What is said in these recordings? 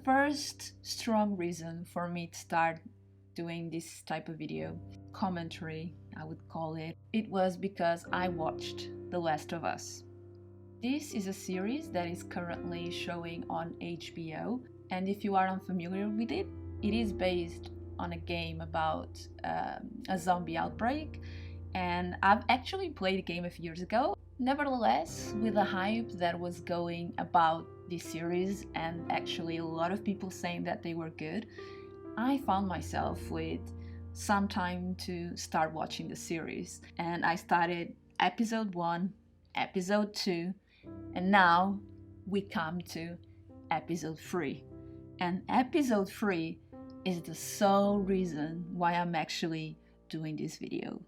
first strong reason for me to start doing this type of video, commentary, I would call it, it was because I watched The Last of Us. This is a series that is currently showing on HBO, and if you are unfamiliar with it, it is based on a game about a zombie outbreak, and I've actually played the game a few years ago. Nevertheless, with the hype that was going about this series and actually a lot of people saying that they were good, I found myself with some time to start watching the series, and I started episode 1, episode 2, and now we come to episode 3. And episode 3 is the sole reason why I'm actually doing this video.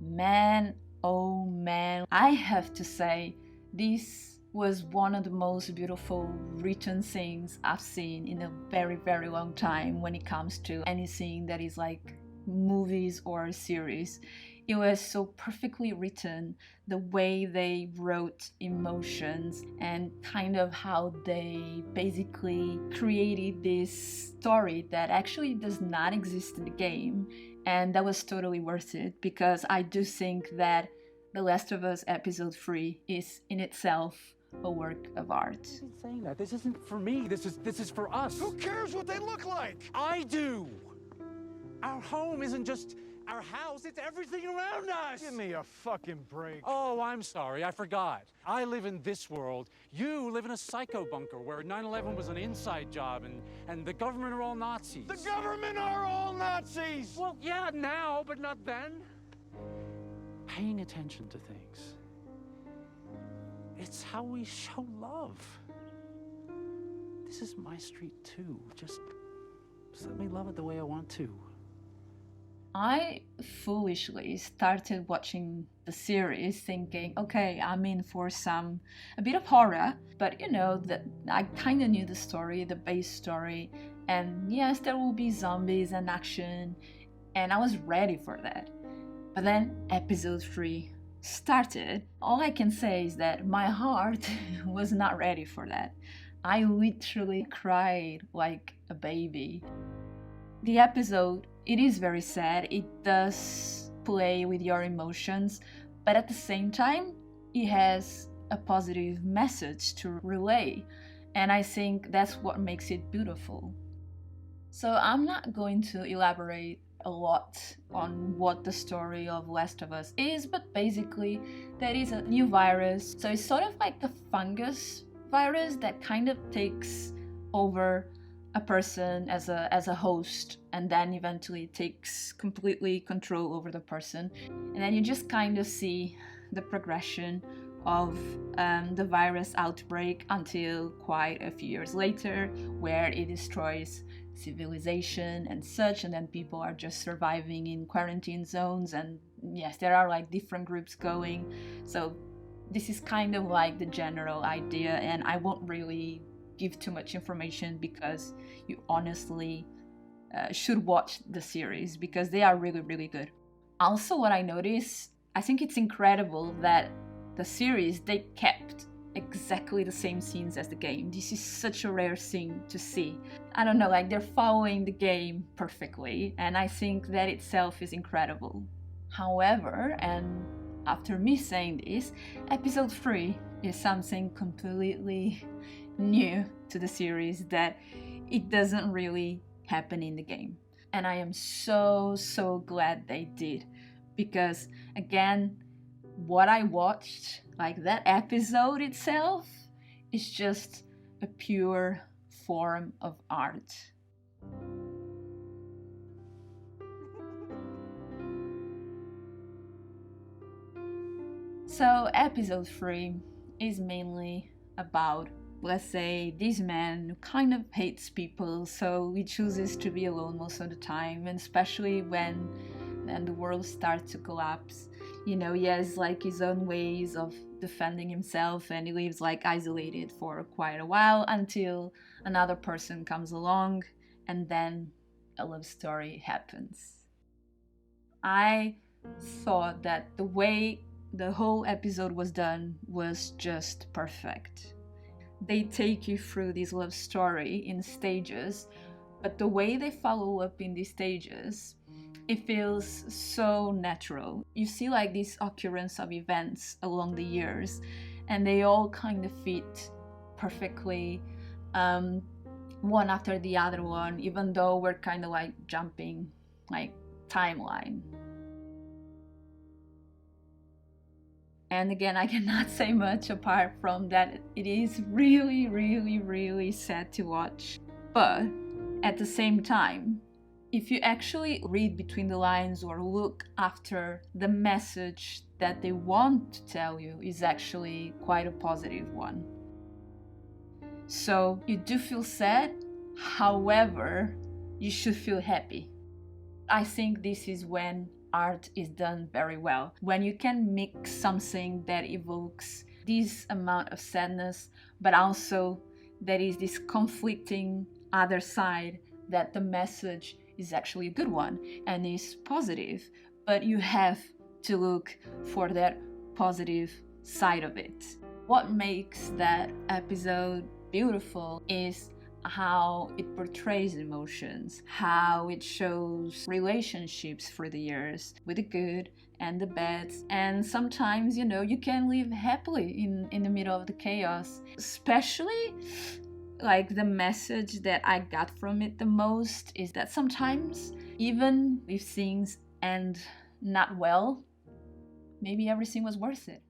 Man, oh man, I have to say, this was one of the most beautiful written things I've seen in a very, very long time when it comes to anything that is like movies or series. It was so perfectly written, the way they wrote emotions and kind of how they basically created this story that actually does not exist in the game. And that was totally worth it, because I do think that The Last of Us episode 3 is in itself a work of art. I'm saying that. This isn't for me. This is for us. Who cares what they look like? I do. Our home isn't just our house, it's everything around us. Give me a fucking break. Oh, I'm sorry, I forgot. I live in this world. You live in a psycho bunker where 9/11 was an inside job and the government are all Nazis. The government are all Nazis! Well, yeah, now, but not then. Paying attention to things. It's how we show love. This is my street too. Just let me love it the way I want to. I foolishly started watching the series thinking, okay, I'm in for a bit of horror, but that I kind of knew the story, the base story, and yes, there will be zombies and action, and I was ready for that. But then episode 3 started. All I can say is that my heart was not ready for that. I literally cried like a baby. The episode, it is very sad. It does play with your emotions, but at the same time, it has a positive message to relay. And I think that's what makes it beautiful. So I'm not going to elaborate a lot on what the story of Last of Us is, but basically there is a new virus. So it's sort of like the fungus virus that kind of takes over a person as a host, and then eventually takes completely control over the person. And then you just kind of see the progression of the virus outbreak until quite a few years later, where it destroys civilization and such, and then people are just surviving in quarantine zones, and yes, there are like different groups going. So this is kind of like the general idea, and I won't really give too much information because you honestly should watch the series, because they are really, really good. Also, what I noticed, I think it's incredible that the series, they kept exactly the same scenes as the game. This is such a rare thing to see. I don't know, like they're following the game perfectly, and I think that itself is incredible. However, and after me saying this, episode 3 is something completely new to the series that it doesn't really happen in the game. And I am so glad they did, because again, what I watched, like that episode itself, is just a pure form of art. So episode 3 is mainly about, let's say, this man who kind of hates people, so he chooses to be alone most of the time, and especially when the world starts to collapse. He has like his own ways of defending himself, and he lives like isolated for quite a while until another person comes along, and then a love story happens. I thought that the way the whole episode was done was just perfect. They take you through this love story in stages, but the way they follow up in these stages, it feels so natural. You see like this occurrence of events along the years, and they all kind of fit perfectly, one after the other one, even though we're kind of like jumping like timeline. And again, I cannot say much apart from that it is really, really, really sad to watch. But at the same time, if you actually read between the lines or look after, the message that they want to tell you is actually quite a positive one. So you do feel sad, however, you should feel happy. I think this is when art is done very well. When you can mix something that evokes this amount of sadness, but also there is this conflicting other side that the message is actually a good one and is positive, but you have to look for that positive side of it. What makes that episode beautiful is how it portrays emotions, how it shows relationships through the years, with the good and the bad. And sometimes, you can live happily in the middle of the chaos. Especially, like, the message that I got from it the most is that sometimes, even if things end not well, maybe everything was worth it.